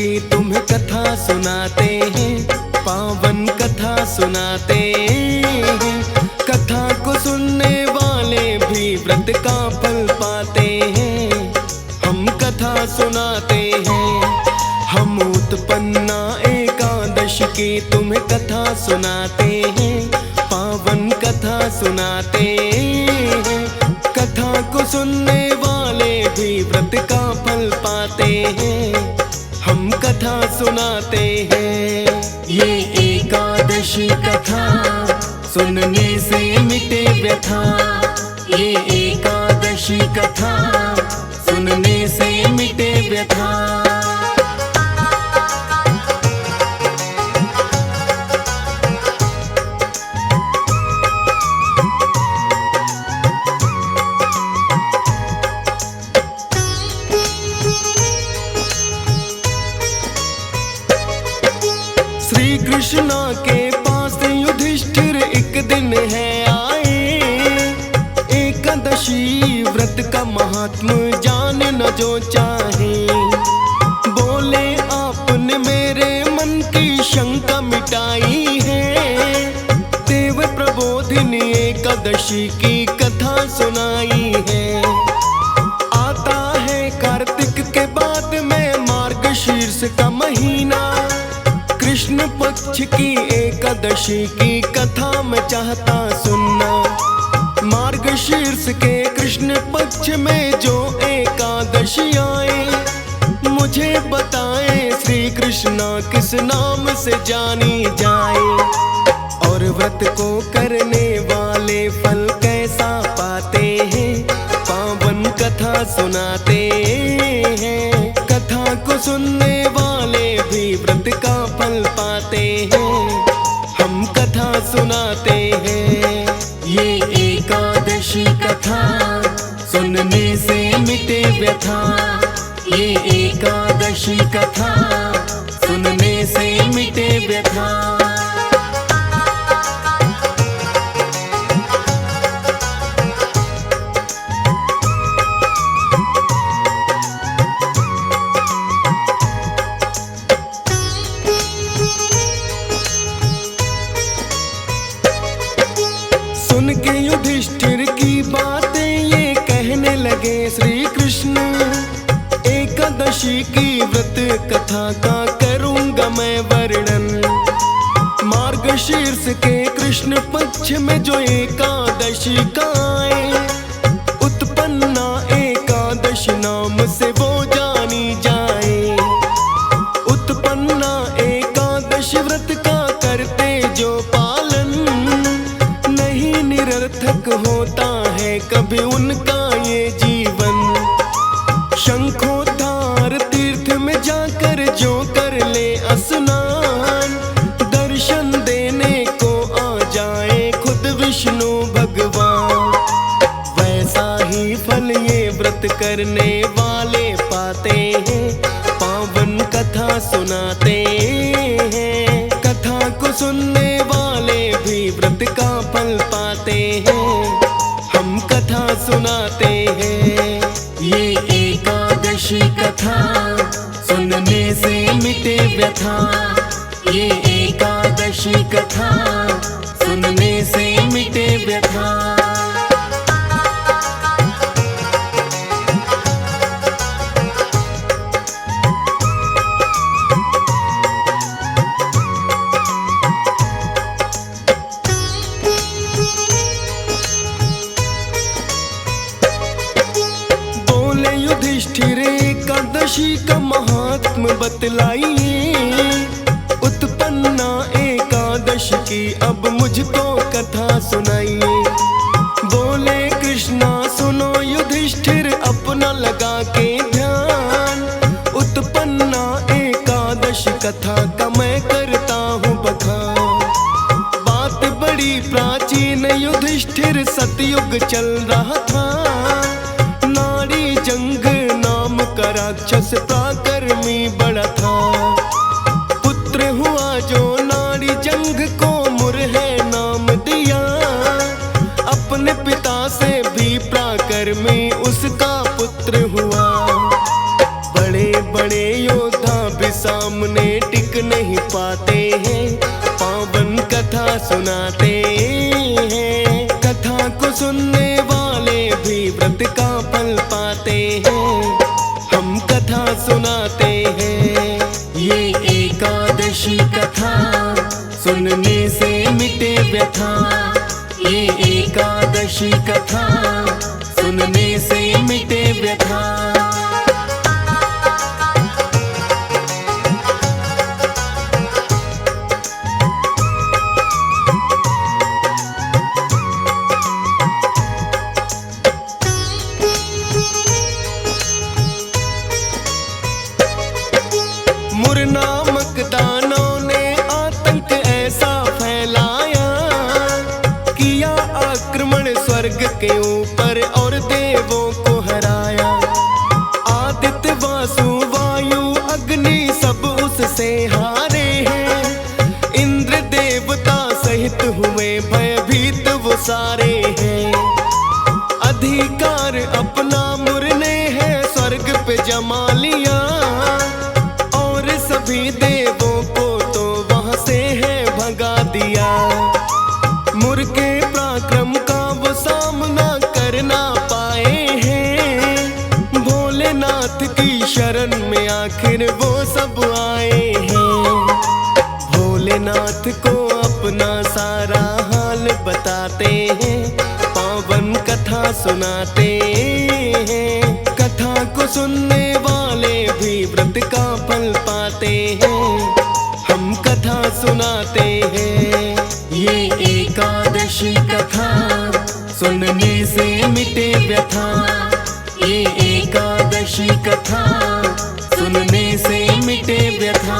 की तुम्हें कथा सुनाते हैं, पावन कथा सुनाते हैं। कथा को सुनने वाले भी व्रत का फल पाते हैं। हम कथा सुनाते हैं, हम उत्पन्ना एकादशी की तुम्हें कथा सुनाते हैं, पावन कथा सुनाते हैं। कथा को सुनने वाले भी व्रत का फल पाते हैं। हम कथा सुनाते हैं। ये एकादशी कथा सुनने से मिटे व्यथा, ये एकादशी कथा सुनने से मिटे व्यथा। श्री कृष्णा के पास युधिष्ठिर एक दिन है आए। एकादशी व्रत का महात्म्य जाने न जो चाहे। बोले आपने मेरे मन की शंका मिटाई है। देव प्रबोधिनी एकादशी की कथा सुनाई है। आता है कार्तिक के बाद में मार्गशीर्ष का महीना। कृष्ण पक्ष की एकादशी की कथा मैं चाहता सुनना। मार्गशीर्ष के कृष्ण पक्ष में जो एकादशी आए, मुझे बताए श्री कृष्णा किस नाम से जानी जाए। और व्रत को करने वाले फल कैसा पाते हैं, पावन कथा सुनाते हैं। कथा को सुनने वाले भी व्रत का फल पाते हैं। हम कथा सुनाते हैं। ये एकादशी कथा सुनने से मिटे व्यथा, ये एकादशी कथा सुनने से मिटे व्यथा। सुन के युधिष्ठिर की बातें ये कहने लगे श्री कृष्ण। एकादशी की व्रत कथा का करूंगा मैं वर्णन। मार्गशीर्ष के कृष्ण पक्ष में जो एकादशी का आए, उत्पन्ना एकादशी नाम से वो जानी जाए। उत्पन्ना एकादशी व्रत का करते जो पालन, नहीं निरर्थक होता है कभी उनका ये जीवन। शंखोद्धार तीर्थ में जाकर जो कर ले स्नान, दर्शन देने को आ जाए खुद विष्णु भगवान। वैसा ही फल ये व्रत करने वाले पाते हैं। पावन कथा सुनाते हैं। कथा को सुनने वाले भी व्रत का फल पाते हैं। हम कथा सुनाते हैं। ये एकादशी कथा सुनने से मिटे व्यथा, ये एकादशी कथा सुनने से मिटे व्यथा। युधिष्ठिर एकादशी का महात्म्य बतलाइए। उत्पन्ना एकादशी की अब मुझको कथा सुनाइए। बोले कृष्णा सुनो युधिष्ठिर अपना लगा के ध्यान। उत्पन्ना एकादशी कथा का मैं करता हूँ बखान। बात बड़ी प्राचीन युधिष्ठिर सतयुग चल रहा था। नाड़ी जंग नाम का राक्षस पराक्रमी बड़ा था। पुत्र हुआ जो नाड़ी जंग को मुरहे नाम दिया। अपने पिता से भी पराक्रमी उसका पुत्र हुआ। बड़े बड़े योद्धा विशाल सामने टिक नहीं पाते हैं, पावन कथा सुनाते हैं। कथा को सुनने वाले भी व्रत का फल पाते हैं, हम कथा सुनाते हैं। ये एकादशी कथा सुनने से मिटे व्यथा, ये एकादशी कथा सुनने से मिटे व्यथा। मुर नामक दानों ने आतंक ऐसा फैलाया, किया आक्रमण स्वर्ग के ऊपर और देवों को हराया। आदित्य वासु वायु अग्नि सब उससे हारे हैं, इंद्र देवता सहित हुए भयभीत वो सारे हैं। अधिकार अपना मुर ने है स्वर्ग पे जमा लिया, सभी देवों को तो वहां से है भगा दिया। मुर के पराक्रम का वो सामना कर ना पाए हैं, भोलेनाथ की शरण में आखिर वो सब आए हैं। भोलेनाथ को अपना सारा हाल बताते हैं, पावन कथा सुनाते हैं। कथा को सुनने वाले भी व्रत का फल पाते हैं, हम कथा सुनाते हैं। ये एकादशी कथा सुनने से मिटे व्यथा, ये एकादशी कथा सुनने से मिटे व्यथा।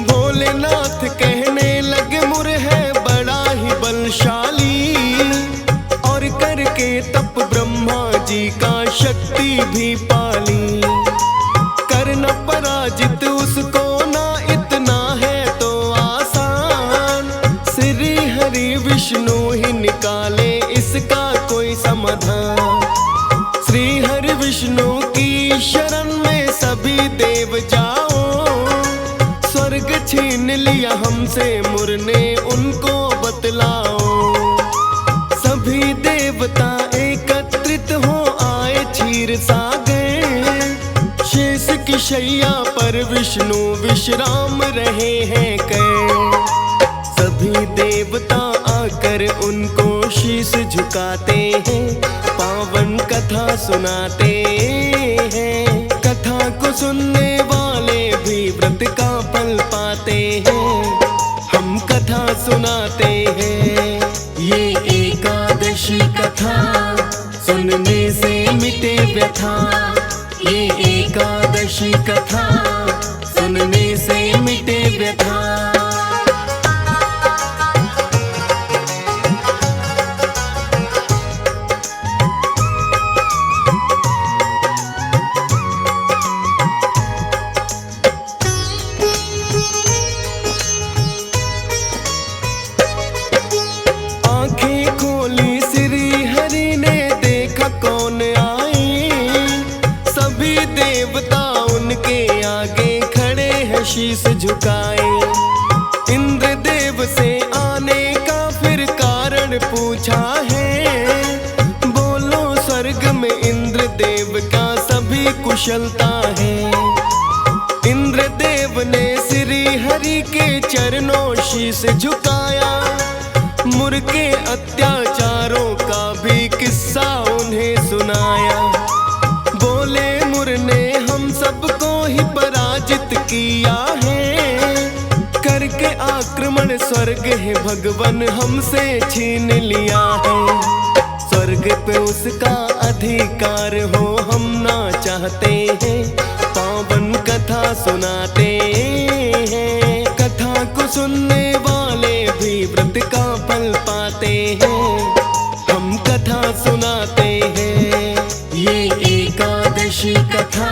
भोलेनाथ कहने लगे मुर है बड़ा ही बलशाली, और करके तप ब्रह्मा जी का शक्ति भी पाली। करना पराजित उसको ना इतना है तो आसान, श्री हरि विष्णु ही निकाले इसका कोई समाधान। श्री हरि विष्णु की शरण में सभी देव जाओ, स्वर्ग छीन लिया हमसे मुर ने उनको बतलाओ। सभी देवता एकत्रित हो आए क्षीर सागर, शेष की शैया पर विष्णु विश्राम रहे हैं कै। सभी देवता आकर उनको शीश झुकाते हैं, पावन कथा सुनाते हैं। कथा को सुनने वाले भी व्रत का फल पाते हैं, हम कथा सुनाते हैं। ये एकादशी कथा सुनने से मिटे व्यथा, ये एकादशी कथा सुनने से मिटे व्यथा। आंखें खोली श्री हरि ने देखा कौन आए, सभी देवता उनके आगे खड़े हैं शीश झुकाए। इंद्र देव से आने का फिर कारण पूछा है, बोलो स्वर्ग में इंद्र देव का सभी कुशलता है। इंद्र देव ने श्री हरि के चरणों शीश झुकाया, मुर के अत्याचारों का भी किस्सा उन्हें सुनाया। बोले मुर ने हम सबको ही पराजित किया है, करके आक्रमण स्वर्ग है भगवन हमसे छीन लिया है। स्वर्ग पे उसका अधिकार हो हम ना चाहते हैं, पावन कथा सुनाते हैं। कथा को सुनने वाले भी व्रत का फल पाते हैं, हम कथा सुनाते हैं। ये एकादशी कथा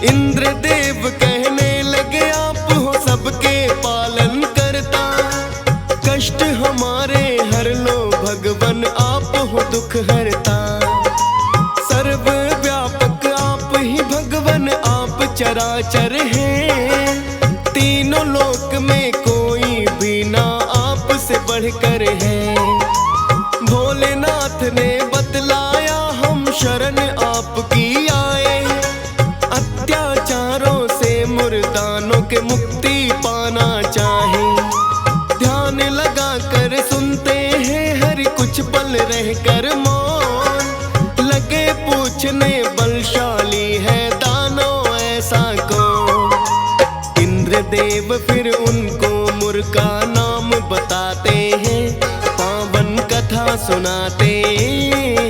इंद्रदेव कहने लगे आप हो सबके पालन करता, कष्ट हमारे हर लो भगवन आप हो दुख हरता। सर्व व्यापक आप ही भगवन आप चराचर हैं, तीनों लोक में कोई भी ना आपसे बढ़कर है। भोलेनाथ ने बतलाया हम शरण आपकी आए, अत्याचारों से मुर्दानों के मुक्ति पाना चाहे। ध्यान लगा कर सुनते हैं हर कुछ पल रह कर मौन, लगे पूछने बलशाली है दानव ऐसा कौन। इंद्रदेव फिर उनको मुर का नाम बताते हैं, पावन कथा सुनाते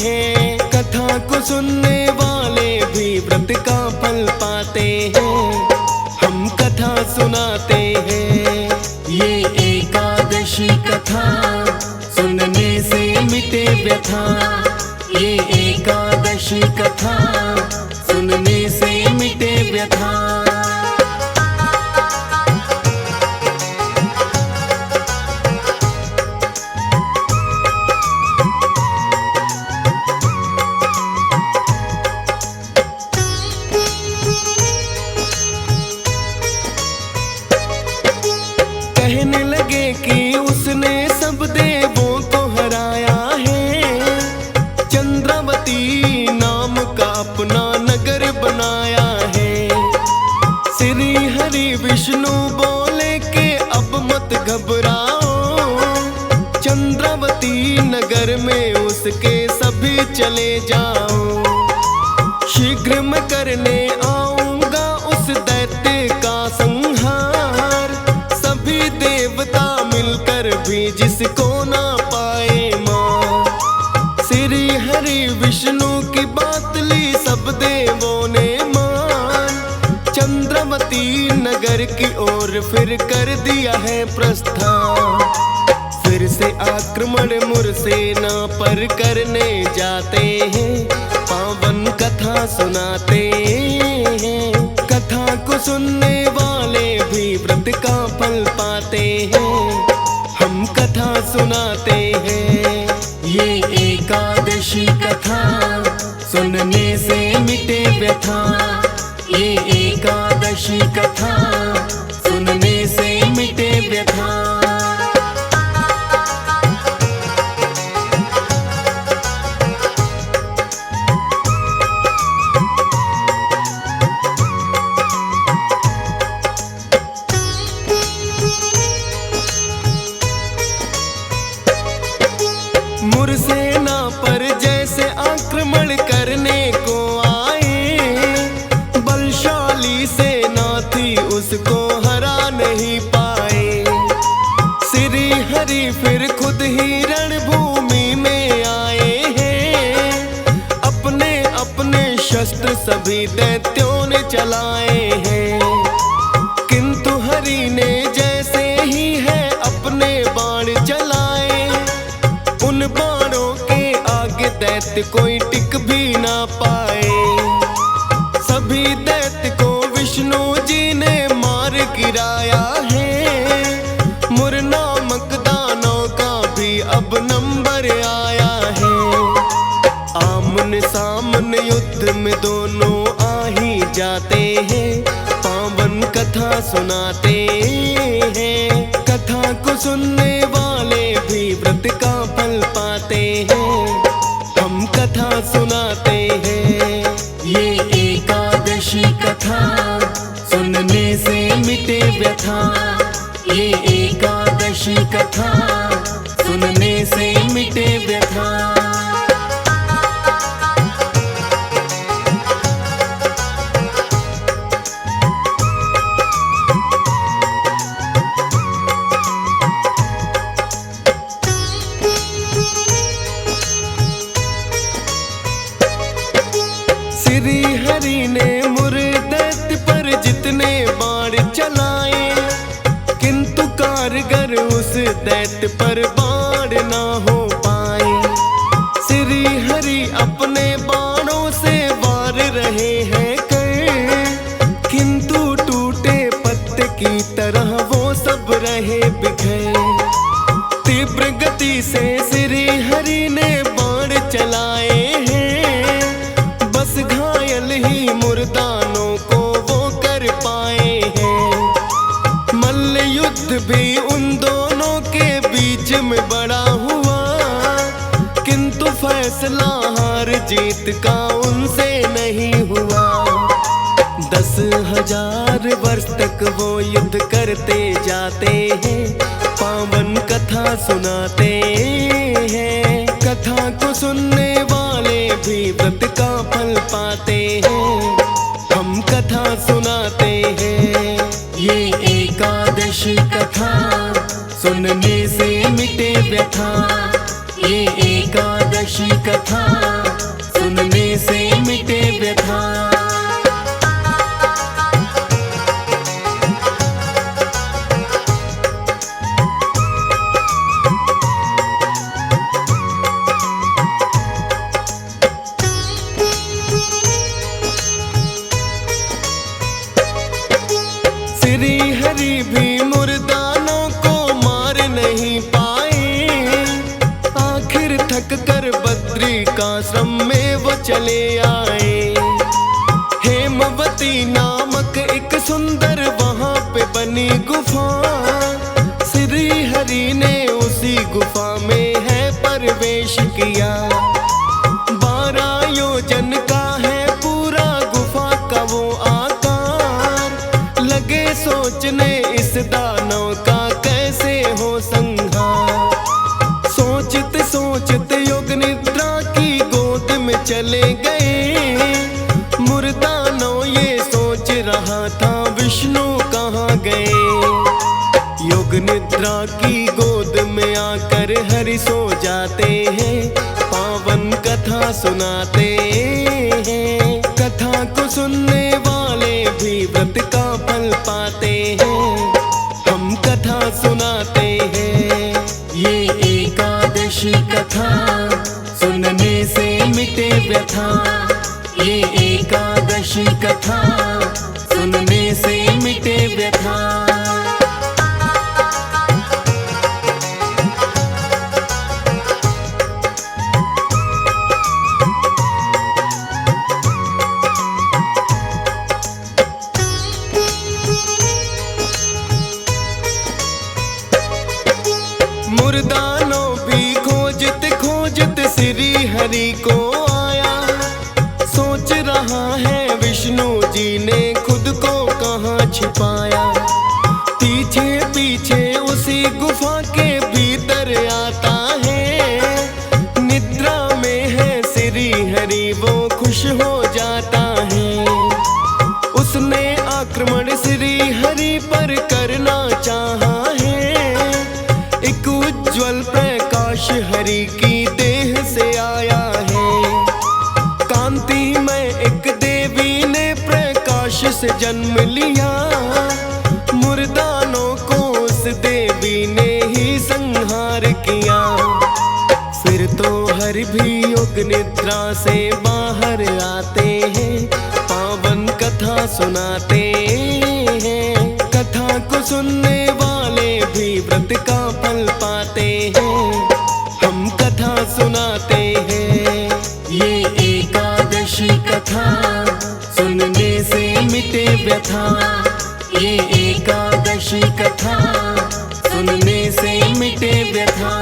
हैं। कथा को सुनने वाले भी व्रत का फल पाते हैं, हम कथा सुनाते हैं। ये एकादशी कथा सुनने से मिटे व्यथा, ये एकादशी कथा सुनने से मिटे व्यथा। कहने लगे कि उसने सब देवों को हराया है, चंद्रावती नाम का अपना नगर बनाया है। श्री हरि विष्णु बोले कि अब मत घबराओ, चंद्रावती नगर में उसके सभी चले जाओ। शीघ्र मैं करने आऊंगा उस दैत्य का संहार, सभी देवता मिलकर भी जिसको ना पाए मां। श्री हरि विष्णु की बात ली सब देवों ने मान, चंद्रावती नगर की ओर फिर कर दिया है प्रस्थान। फिर से आक्रमण मुरसेना पर करने जाते हैं, पावन कथा सुनाते हैं। कथा को सुनने वाले भी व्रत का फल पाते हैं, हम कथा सुनाते हैं। ये एकादशी कथा सुनने से मिटे व्यथा, ये एकादशी कथा सुनने से मिटे व्यथा। मुरसेना पर जैसे आक्रमण करने को आए, बलशाली सेना थी उसको हरा नहीं पाए। श्री हरि फिर खुद ही रणभूमि में आए हैं, अपने अपने शस्त्र सभी दैत्यों ने चलाए हैं। किंतु हरि ने जैसे ही है अपने बाण चलाए, उन बाणों के आगे दैत्य कोई टिक भी ना पाए। सभी दैत्य को विष्णु जी ने मार गिराया है, मुर नामक दानव का भी अब नंबर आया है। आमने सामने युद्ध में दोनों आ ही जाते हैं, पावन कथा सुनाते हैं। कथा को सुनने वाले भी व्रत का फल पाते हैं, हम कथा सुनाते हैं। ये एकादशी कथा सुनने से मिटे व्यथा, ये एकादशी कथा सुनने से मिटे व्यथा। श्री हरि ने मुर दैत्य पर जितने बाण चलाए, किंतु कारगर उस दैत्य पर बाण ना हो पाए। श्री हरि अपने बाणों से वार रहे हैं कर, फैसला हार जीत का उनसे नहीं हुआ। 10,000 वर्ष तक वो युद्ध करते जाते हैं, पावन कथा सुनाते हैं। कथा को सुनने वाले भी व्रत का फल पाते हैं, हम कथा सुनाते हैं। ये एकादशी कथा सुनने से मिटे व्यथा। ये एकादशी कथा सुनने से मिटे व्यथा। श्री हरि भी मुर्दानों को मार नहीं पाए, आखिर थक कर बद्रिकाश्रम में वो चले आए। हेमवती नामक एक सुंदर वहां पे बनी गुफा, श्री हरि ने उसी गुफा में है प्रवेश किया। 12 योजन का है पूरा गुफा का वो आकार, लगे सोचने इस दानव का कैसे हो संहार। सोचते सोचते योग निद्रा की गोद में चले गए, मुर्दानव ये सोच रहा था विष्णु कहाँ गए। योग निद्रा की गोद में आकर हरि सो जाते हैं, पावन कथा सुनाते हैं। कथा को सुनने वाले भी व्रत का फल पाते हैं, हम कथा सुनाते हैं। ये एकादशी कथा सुनने से मिटे व्यथा। ये एकादशी कथा सुनने से मिटे व्यथा। मुर्दानों भी खोजते खोजते श्री हरि को आया, सोच रहा है विष्णु जी ने खुद को कहाँ छिपाया। पीछे पीछे उसी गुफा के भीतर आता है, निद्रा में है श्री हरि वो खुश हो जाता है। उसने आक्रमण श्री हरि पर करना चाहा है, एक उज्ज्वल प्रकाश हरि की देह से आया है। कांति में एक देवी ने प्रकाश से जन्म लिया, मुर्दानों को उस देवी ने ही संहार किया। फिर तो हरि भी योग निद्रा से बाहर आते हैं, पावन कथा सुनाते हैं। कथा को सुनने वाले भी व्रत का फल पाते हैं, हम कथा सुनाते हैं। ये एकादशी कथा सुनने से मिटे व्यथा। ये एकादशी कथा सुनने से मिटे व्यथा।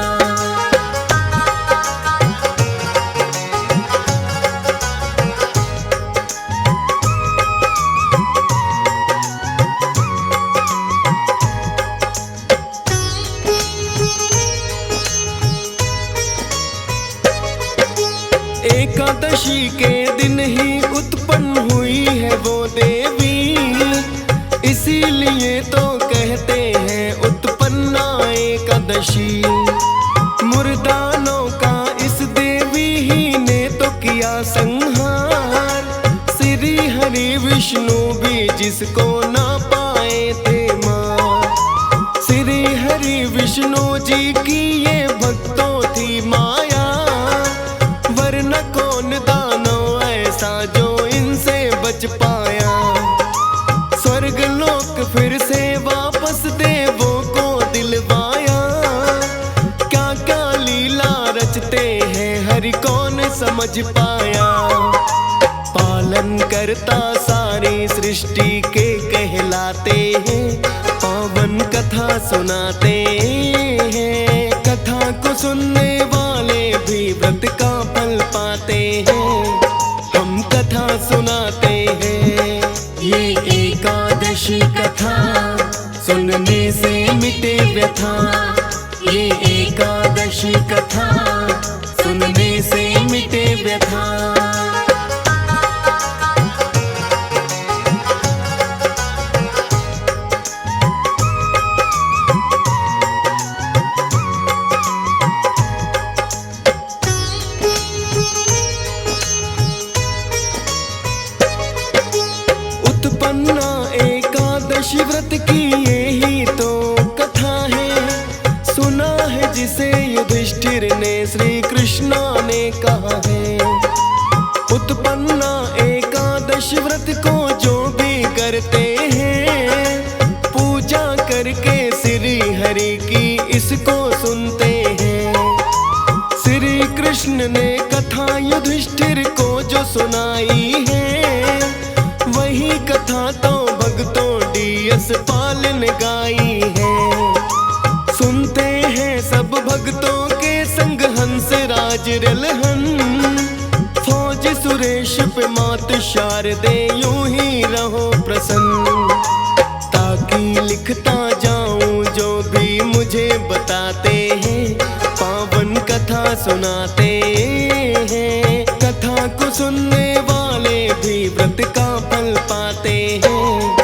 एकादशी के दिन ही उत्पन्न हुई है वो देवी, इसीलिए तो कहते हैं उत्पन्ना एकादशी। मुर्दानों का इस देवी ही ने तो किया संहार, श्री हरि विष्णु भी जिसको ना पाए थे मार। श्री हरि विष्णु जी की ये भक्तों थी माया, वरना कौन दानव ऐसा जो इनसे बच पाया। स्वर्ग लोक फिर से वापस देवों को दिलवाया, क्या क्या लीला रचते हैं हरि कौन समझ पाया। पालन करता सारी सृष्टि के कहलाते हैं, पावन कथा सुनाते हैं। कथा को सुनने वाले भी व्रत का फल फल पाते हैं, हम कथा सुनाते हैं। ये एकादशी कथा सुनने से मिटे व्यथा। ये एकादशी कथा सुनने से मिटे व्यथा। उत्पन्ना एकादशी व्रत की ये ही तो कथा है। सुना है जिसे युधिष्ठिर ने श्री कृष्णा ने कहा है। उत्पन्ना एकादशी व्रत को जो भी करते हैं, पूजा करके श्री हरि की इसको सुनते हैं। श्री कृष्ण ने कथा युधिष्ठिर को जो सुनाई है, वही कथा तो भक्तों DS पाल ने गाई है। सुनते हैं सब भक्तों के संग हंस राज रलहन। फौज सुरेश पे मात शारदे यूं ही रहो प्रसन्न। ताकि लिखता जाऊं जो भी मुझे बताते हैं, पावन कथा सुनाते हैं। कथा को सुनने वाले भी व्रत का फल पाते हैं,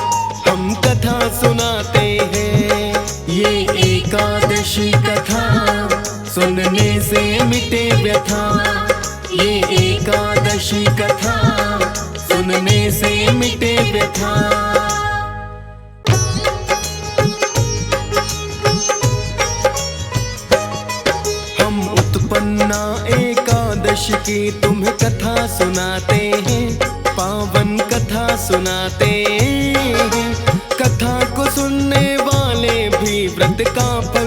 हम कथा सुनाते हैं। ये एकादशी कथा सुनने से मिटे व्यथा। ये एकादशी कथा सुनने से मिटे व्यथा। हम उत्पन्ना एकादशी की तुम्हें कथा सुनाते हैं, पावन कथा सुनाते हैं। कथा को सुनने वाले भी व्रत का फल